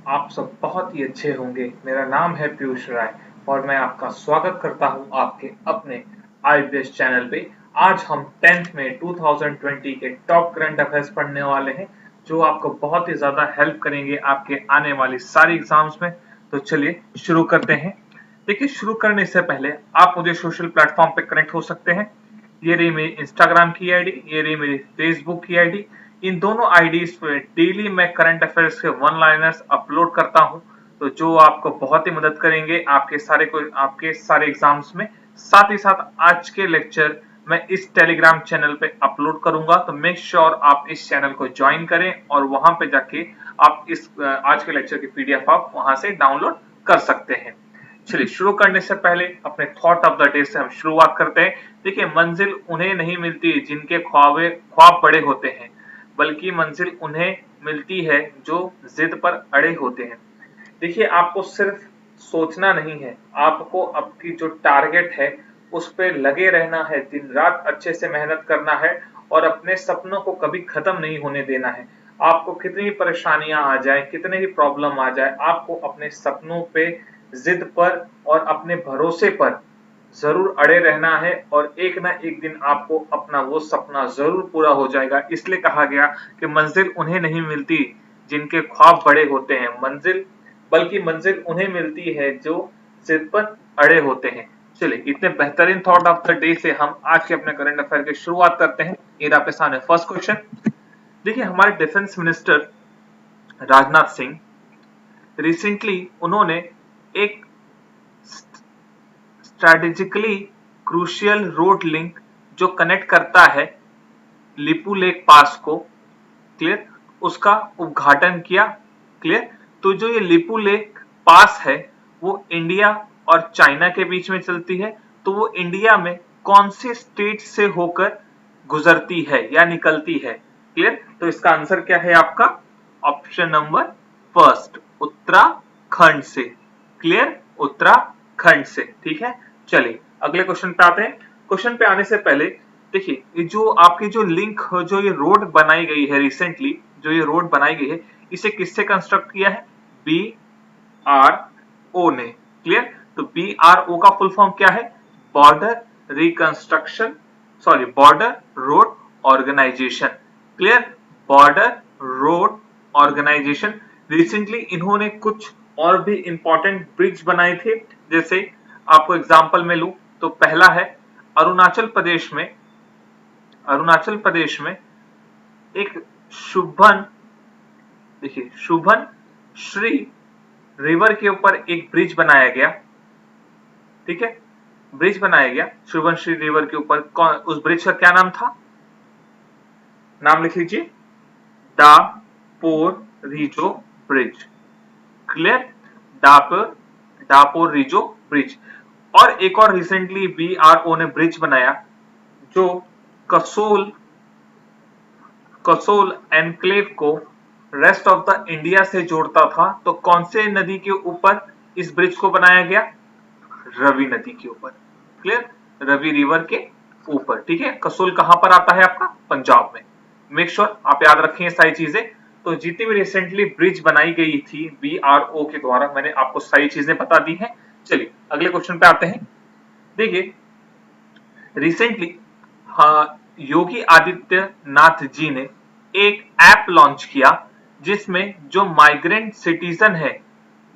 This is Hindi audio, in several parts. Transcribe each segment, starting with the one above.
आप सब बहुत ही अच्छे होंगे। मेरा नाम है पीयूष राय और मैं आपका स्वागत करता हूं आपके अपने आईबीएस चैनल पे। आज हम 10th में 2020 के टॉप करंट अफेयर्स पढ़ने वाले हैं, जो आपको बहुत ही ज़्यादा हेल्प करेंगे आपके आने वाली सारी एग्जाम्स में। तो चलिए शुरू करते हैं। देखिए, शुरू करने से पहले आप मुझे सोशल प्लेटफॉर्म पे कनेक्ट हो सकते हैं। ये रही मेरी इंस्टाग्राम की आईडी, ये रही मेरी फेसबुक की आईडी। इन दोनों आईडीज पे डेली मैं करंट अफेयर्स के वन लाइनर्स अपलोड करता हूं, तो जो आपको बहुत ही मदद करेंगे आपके सारे एग्जाम्स में। साथ ही साथ आज के लेक्चर मैं इस टेलीग्राम चैनल पे अपलोड करूंगा, तो मेक श्योर आप इस चैनल को ज्वाइन करें और वहां पे जाके आप इस आज के लेक्चर की पीडीएफ आप वहां से डाउनलोड कर सकते हैं। चलिए, शुरू करने से पहले अपने थॉट ऑफ द डे से हम शुरुआत करते हैं। देखिए, मंजिल उन्हें नहीं मिलती जिनके ख्वाब बड़े होते हैं, बल्कि मंजिल उन्हें मिलती है जो जिद पर अड़े होते हैं। देखिए, आपको सिर्फ सोचना नहीं है, आपको आपकी जो टारगेट है उस पे लगे रहना है, दिन रात अच्छे से मेहनत करना है और अपने सपनों को कभी खत्म नहीं होने देना है। आपको कितनी भी परेशानियां आ जाए, कितने भी प्रॉब्लम आ जाए, आपको अपने सपनों पे, जिद पर और अपने भरोसे पर जरूर अड़े रहना है और एक ना एक दिन आपको अपना वो सपना जरूर पूरा हो जाएगा। इसलिए कहा गया कि मंजिल उन्हें नहीं मिलती जिनके ख्वाब बड़े होते हैं, मंजिल उन्हें मिलती है जो जिद पर अड़े होते हैं। चलिए, इतने बेहतरीन थॉट ऑफ द डे से हम आज के अपने करंट अफेयर की शुरुआत करते हैं। ये आपके सामने फर्स्ट क्वेश्चन। देखिए, हमारे defence minister Rajnath Singh recently उन्होंने एक स्ट्रैटेजिकली क्रूशियल रोड लिंक जो कनेक्ट करता है लिपू लेक पास को, क्लियर, उसका उद्घाटन किया। क्लियर, तो जो ये लिपू लेक पास है वो इंडिया और चाइना के बीच में चलती है। तो वो इंडिया में कौन से स्टेट से होकर गुजरती है या निकलती है? क्लियर, तो इसका आंसर क्या है आपका? ऑप्शन नंबर फर्स्ट, उत्तराखंड से। क्लियर, उत्तराखंड से। ठीक है, चलिए अगले क्वेश्चन पे आते हैं। क्वेश्चन पे आने से पहले देखिए, ये जो आपकी जो लिंक, जो ये रोड बनाई गई है रिसेंटली, जो ये रोड बनाई गई है, इसे किससे कंस्ट्रक्ट किया है? BRO ने। क्लियर, तो BRO का फुल फॉर्म क्या है? Border road organisation. Clear, border road organisation. Recently इन्होंने कुछ और भी इंपॉर्टेंट ब्रिज बनाए थे। जैसे आपको एग्जांपल में लूं तो पहला है अरुणाचल प्रदेश में एक शुभन श्री रिवर के ऊपर एक ब्रिज बनाया गया। ठीक है, ब्रिज बनाया गया शुभन श्री रिवर के ऊपर। उस ब्रिज का क्या नाम था? नाम लिख लीजिए, Daporijo bridge. Clear, Daporijo bridge. और एक और रिसेंटली BRO ने ब्रिज बनाया जो कसोल एनक्लेव को रेस्ट ऑफ द इंडिया से जोड़ता था। तो कौन से नदी के ऊपर इस ब्रिज को बनाया गया? रवि नदी के ऊपर। क्लियर, रवि रिवर के ऊपर। ठीक है, कसोल कहां पर आता है आपका? पंजाब में। मेक श्योर आप याद रखें सारी चीजें। तो जितनी भी रिसेंटली ब्रिज बनाई गई थी BRO के द्वारा, मैंने आपको सारी चीजें बता दी हैं। चलिए अगले क्वेश्चन पे आते हैं। देखिए, रिसेंटली योगी आदित्यनाथ जी ने एक ऐप लॉन्च किया जिसमें जो माइग्रेंट सिटीजन है,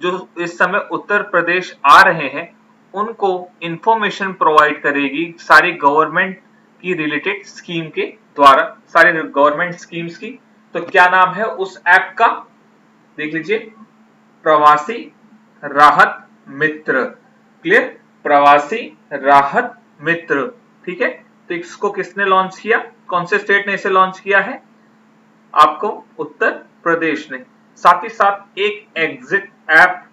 जो इस समय उत्तर प्रदेश आ रहे हैं, उनको इंफॉर्मेशन प्रोवाइड करेगी सारी गवर्नमेंट की रिलेटेड स्कीम के द्वारा, सारे गवर्नमेंट स्कीम्स की। तो क्या नाम है उस ऐप का? देख लीजिए, प्रवासी राहत मित्र। क्लियर, प्रवासी राहत मित्र। ठीक है, तो इसको किसने लॉन्च किया? कौन से स्टेट ने इसे लॉन्च किया है? आपको उत्तर प्रदेश ने। साथ ही साथ एक एग्जिट ऐप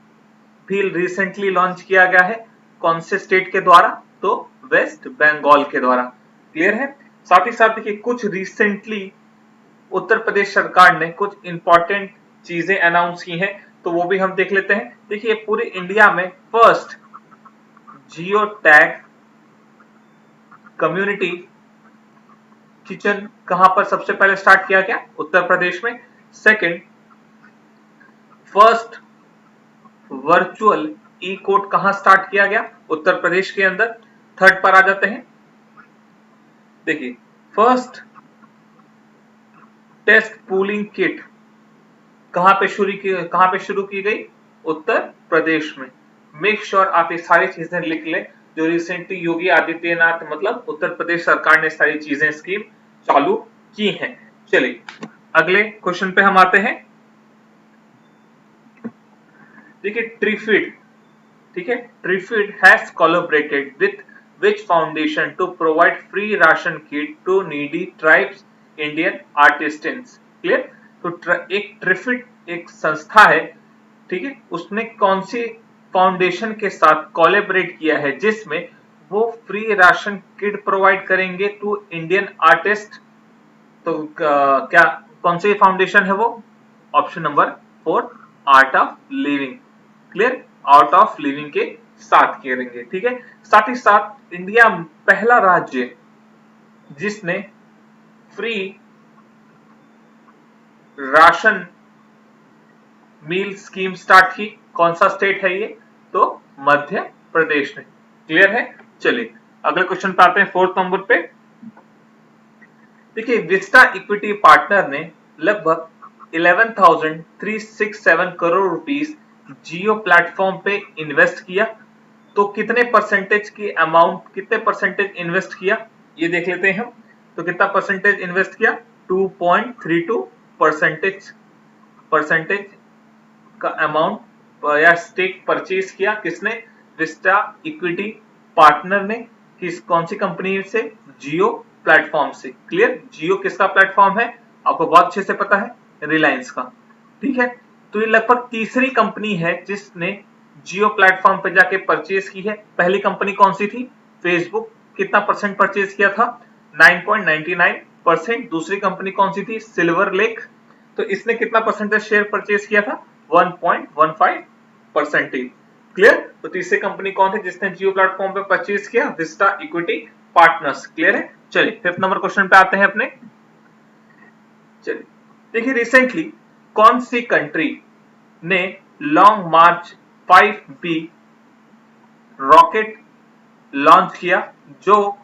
भी रिसेंटली लॉन्च किया गया है। कौन से स्टेट के द्वारा? तो वेस्ट बंगाल के द्वारा। क्लियर है। साथ ही साथ देखिए, कुछ रिसेंटली उत्तर प्रदेश सरकार ने कुछ इंपॉर्टेंट चीजें अनाउंस की हैं, तो वो भी हम देख लेते हैं। देखिए, पूरे इंडिया में first geo tag community kitchen कहां पर सबसे पहले स्टार्ट किया गया? उत्तर प्रदेश में। सेकंड, फर्स्ट वर्चुअल ई कोर्ट कहां स्टार्ट किया गया? उत्तर प्रदेश के अंदर। थर्ड पर आ जाते हैं। देखिए, फर्स्ट टेस्ट पूलिंग किट कहां पे शुरू की गई? उत्तर प्रदेश में। मेक श्योर आप ये सारी चीजें लिख लें जो रिसेंटली योगी आदित्यनाथ मतलब उत्तर प्रदेश सरकार ने सारी चीजें स्कीम चालू की हैं। चलिए अगले क्वेश्चन पे हम आते हैं। देखिए, ट्रिफिड, ठीक है, TRIFED has collaborated with which foundation to provide free ration kit to needy tribes Indian artisans? Clear? तो एक ट्रिफिड एक संस्था है, ठीक है, उसने कौन सी फाउंडेशन के साथ कोलैबोरेट किया है जिसमें वो फ्री राशन किट प्रोवाइड करेंगे टू इंडियन आर्टिस्ट? तो क्या कौन सी फाउंडेशन है वो? Option number 4, art of living. Clear? Art of living के साथ करेंगे, ठीक है। साथ ही साथ इंडिया पहला राज्य जिसने free ration meal scheme start की, कौन सा स्टेट है ये? तो मध्य प्रदेश ने। क्लियर है? चलिए अगले क्वेश्चन पे आते हैं, 4th नंबर पे। देखिए, विस्टा इक्विटी पार्टनर ने लगभग 11,367 करोड़ रुपीस जियो प्लेटफॉर्म पे इन्वेस्ट किया। तो कितने परसेंटेज की अमाउंट, कितने परसेंटेज इन्वेस्ट किया ये देख लेते हैं हम। तो कितना परसेंटेज इन्वेस्ट किया? 2.32 परसेंटेज का अमाउंट या स्टेक परचेज किया। किसने? विस्टा इक्विटी पार्टनर ने। कौन सी कंपनी से? जियो प्लेटफॉर्म से। क्लियर? जियो किसका प्लेटफॉर्म है? आपको बहुत अच्छे से पता है, रिलायंस का। ठीक है, तो ये लगभग तीसरी कंपनी है जिसने जियो प्लेटफॉर्म पे जाके परचेज की है। पहली कंपनी कौन सी थी? फेसबुक। कितना परसेंट परचेज किया था? 9.99%। दूसरी कंपनी कौन सी थी? Silver lake. तो इसने कितना परसेंटेज शेयर परचेज किया था? 1.15%। क्लियर? तो तीसरी कंपनी कौन थी जिसने जियो प्लेटफॉर्म पे परचेज किया? Vista equity partners. क्लियर है? चलिए 5th नंबर क्वेश्चन पे आते हैं अपने। चलिए देखिए, रिसेंटली कौन सी कंट्री ने long march 5B rocket launch किया जो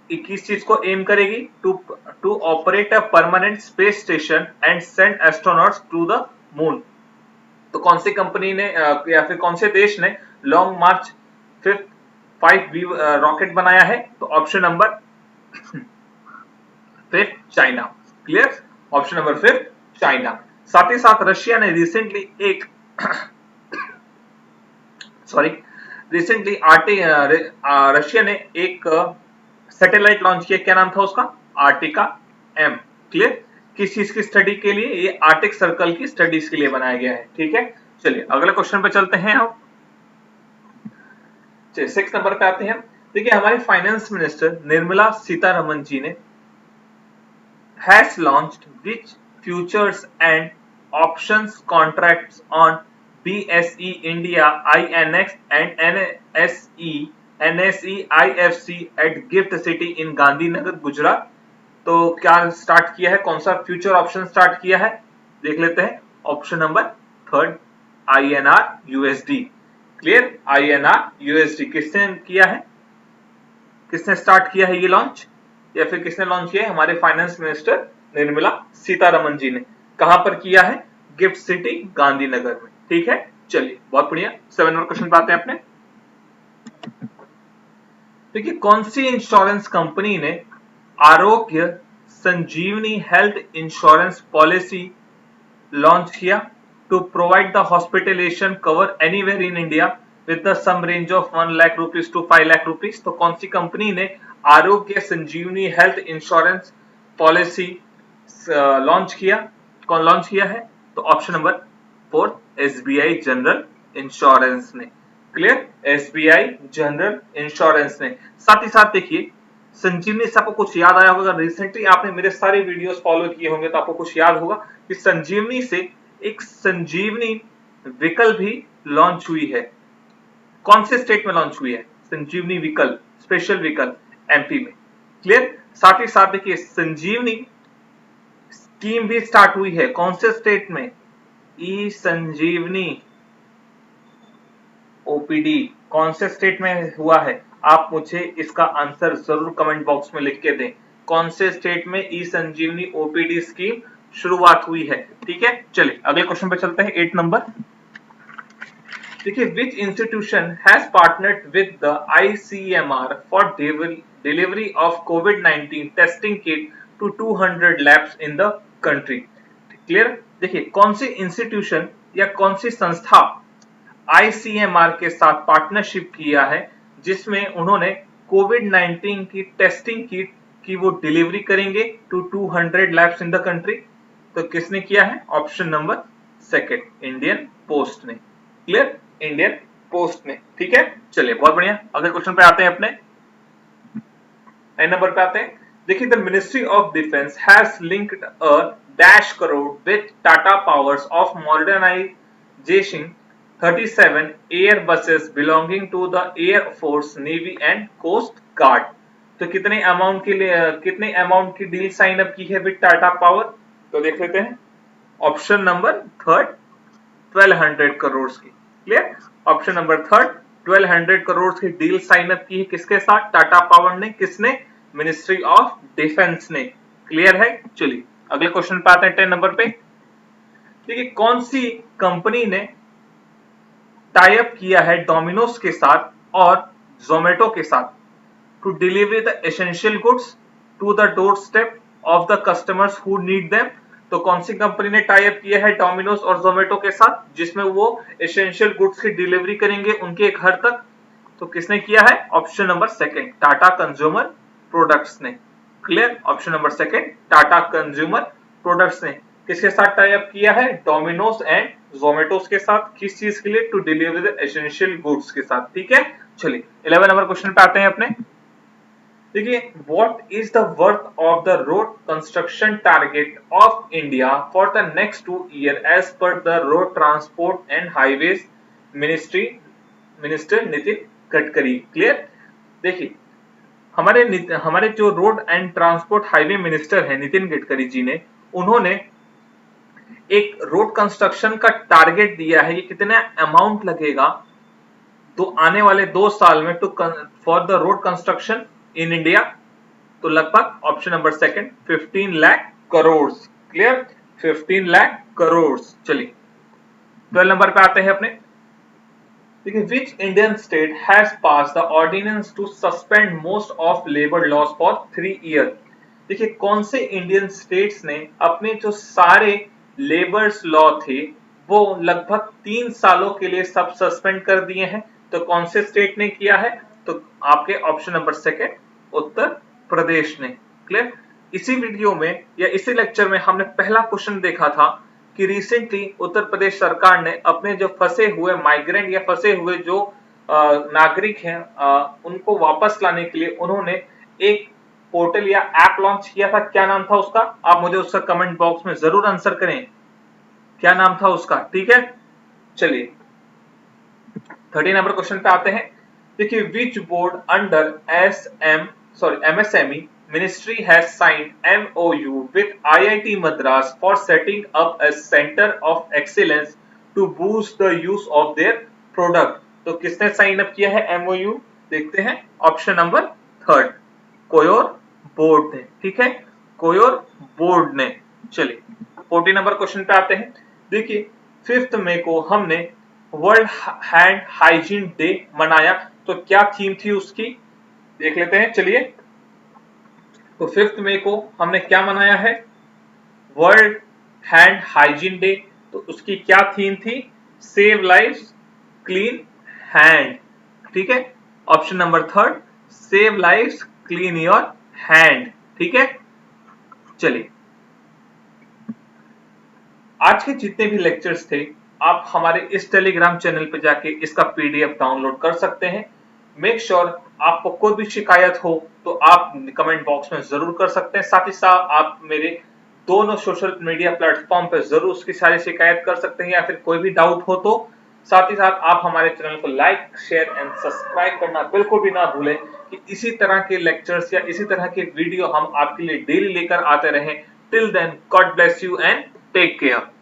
21 चीज को एम करेगी? To operate a permanent space station and send astronauts to the moon. तो कौन सी कंपनी ने या फिर कौन से देश ने लॉन्ग मार्च 5B रॉकेट बनाया है? तो option number 5 China. Clear? Option number 5 China. साथ ही साथ रशिया ने रिसेंटली रशिया ने एक सैटेलाइट लॉन्च किया। क्या नाम था उसका? Ertiga M। क्लियर? किस चीज की स्टडी के लिए? ये आर्टिक सर्कल की स्टडीज के लिए बनाया गया है। ठीक है, चलिए अगले क्वेश्चन पे चलते हैं हम। 6 नंबर पे आते हैं। देखिए, हमारे फाइनेंस मिनिस्टर निर्मला सीतारमन जी ने has launched which futures and options contracts on BSE India INX and NSE IFC at GIFT City in Gandhinagar Gujarat. तो क्या स्टार्ट किया है? कौन सा फ्यूचर ऑप्शन स्टार्ट किया है? देख लेते हैं। Option number 3 INR USD। Clear? INR USD किसने किया है? किसने स्टार्ट किया है ये लॉन्च, या फिर किसने लॉन्च किया है? हमारे फाइनेंस मिनिस्टर निर्मला सीतारमन जी ने। कहां पर किया है? गिफ्ट सिटी गांधीनगर में। ठीक है, चलिए बहुत बढ़िया। 7 नंबर क्वेश्चन पे आते हैं अपने। देखिए, कौन सी इंश्योरेंस कंपनी ने Arogya Sanjeevani health insurance policy launch किया to provide the hospitalisation cover anywhere in India with the sum range of 1 lakh rupees to 5 lakh rupees? तो कौन सी कंपनी ने Arogya Sanjeevani health insurance policy launch किया? कौन लॉन्च किया है? तो option number 4 SBI general insurance ने। क्लियर? SBI जनरल इंश्योरेंस ने। साथ ही साथ देखिए, संजीवनी से आपको कुछ याद आया होगा, रिसेंटली आपने मेरे सारे वीडियोस फॉलो किए होंगे तो आपको कुछ याद होगा कि संजीवनी से एक संजीवनी व्हीकल भी लॉन्च हुई है। कौन से स्टेट में लॉन्च हुई है? संजीवनी व्हीकल, स्पेशल व्हीकल MP में। क्लियर? साथ ही साथ देखिए, संजीवनी स्कीम भी स्टार्ट हुई है। कौन से स्टेट में? ई संजीवनी ओपीडी कौन से स्टेट में हुआ है? आप मुझे इसका आंसर जरूर कमेंट बॉक्स में लिख के दें। कौन से स्टेट में ई संजीवनी ओपीडी स्कीम शुरुआत हुई है? ठीक है, चलिए अगले क्वेश्चन पे चलते हैं। 8 नंबर देखिए, which institution has partnered with the ICMR for delivery of COVID-19 testing kit to 200 labs in the country? Clear? देखिए, कौन सी इंस्टीट्यूशन या कौन सी संस्था ICMR के साथ पार्टनरशिप किया है जिसमें उन्होंने COVID-19 की टेस्टिंग किट की वो डिलीवरी करेंगे to 200 labs in the country? तो किसने किया है? Option number second, Indian post ने। क्लियर? इंडियन पोस्ट ने। ठीक है, चलिए बहुत बढ़िया। अगले क्वेश्चन पे आते हैं अपने 9 नंबर पे आते हैं। देखिए, the ministry of defence has linked a dash crore with Tata powers of modernisation 37 air bases belonging to the air force, navy and coast guard. तो कितने अमाउंट की डील साइन अप की है विद टाटा पावर? तो देख लेते हैं। ऑप्शन नंबर थर्ड 1200 करोड़ की। Clear? Option number third 1200 crore की डील साइन अप की है किसके साथ? टाटा पावर ने। किसने? मिनिस्ट्री ऑफ डिफेंस ने। क्लियर है? चलिए अगले क्वेश्चन पे आते हैं 10 नंबर पे। देखिए, कौन सी कंपनी ने टाई अप किया है डोमिनोज के साथ और जोमेटो के साथ to deliver the essential goods to the doorstep of the customers who need them? तो कौन सी कंपनी ने टाई अप किया है डोमिनोज और जोमेटो के साथ जिसमें वो एसेंशियल गुड्स की डिलीवरी करेंगे उनके घर तक? तो किसने किया है? Option number second, Tata consumer products ने। Clear? Option number second, Tata consumer products ने किसके साथ टाई अप किया है? डोमिनोज एंड जोमेटोज के साथ। किस चीज के लिए? To deliver the essential goods के साथ। ठीक है, चलिए 11 नंबर क्वेश्चन पे आते हैं अपने। देखिए, what is the worth of the road construction target of India for the next 2 year as per the road transport and highways minister Nitin Gadkari? Clear? देखिए, हमारे जो road and transport highway minister है नितिन गडकरी जी ने, उन्होंने एक रोड कंस्ट्रक्शन का टारगेट दिया है। ये कितना अमाउंट लगेगा तो आने वाले 2 साल में for the road construction in India? तो लगभग option number second 15 lakh crore. Clear? 15 lakh crore. चलिए 12 नंबर पे आते हैं अपने। देखिए, which Indian state has pass the ordinance to suspend most of labour laws for 3 year? देखिए, कौन से इंडियन स्टेट्स ने अपने जो सारे लेबर्स लॉ थे वो लगभग 3 सालों के लिए सब सस्पेंड कर दिए हैं? तो कौन से स्टेट ने किया है? तो आपके option number second, Uttar Pradesh ने। क्लियर? इसी वीडियो में या इसी लेक्चर में हमने पहला क्वेश्चन देखा था कि रिसेंटली उत्तर प्रदेश सरकार ने अपने जो फंसे हुए माइग्रेंट या फंसे हुए जो नागरिक हैं उनको वापस लाने के लिए उन्होंने एक पोर्टल या ऐप लॉन्च किया था। क्या नाम था उसका? आप मुझे उसका कमेंट बॉक्स में जरूर आंसर करें, क्या नाम था उसका? ठीक है, चलिए 30 नंबर क्वेश्चन पे आते हैं। देखिए, which board under MSME ministry has signed MOU with IIT Madras for setting up a center of excellence to boost the use of their product? तो किसने साइन अप किया है MOU? देखते हैं, ऑप्शन नंबर थर्ड, कोयोर बोर्ड ने। ठीक है, कोयोर बोर्ड ने। चलिए 14 नंबर क्वेश्चन पे आते हैं। देखिए, 5 मई को हमने वर्ल्ड हैंड हाइजीन डे मनाया, तो क्या थीम थी उसकी? देख लेते हैं। चलिए, तो 5 मई को हमने क्या मनाया है? World hand hygiene day. तो उसकी क्या थीम थी? Save life clean hand. ठीक है, option number third, save life clean your hand. ठीक है, चलिए आज के जितने भी लेक्चर्स थे आप हमारे इस टेलीग्राम चैनल पे जाके इसका PDF डाउनलोड कर सकते हैं। मेक श्योर आपको कोई भी शिकायत हो तो आप कमेंट बॉक्स में जरूर कर सकते हैं। साथ ही साथ आप मेरे दोनों सोशल मीडिया प्लेटफॉर्म पे जरूर उसकी सारी शिकायत कर सकते हैं या फिर कोई भी डाउट हो तो। साथ ही साथ आप हमारे चैनल को लाइक, शेयर एंड सब्सक्राइब करना बिल्कुल भी ना भूलें कि इसी तरह के लेक्चर्स या इसी तरह के वीडियो हम आपके लिए डेली लेकर आते रहें। Till then, God bless you and take care.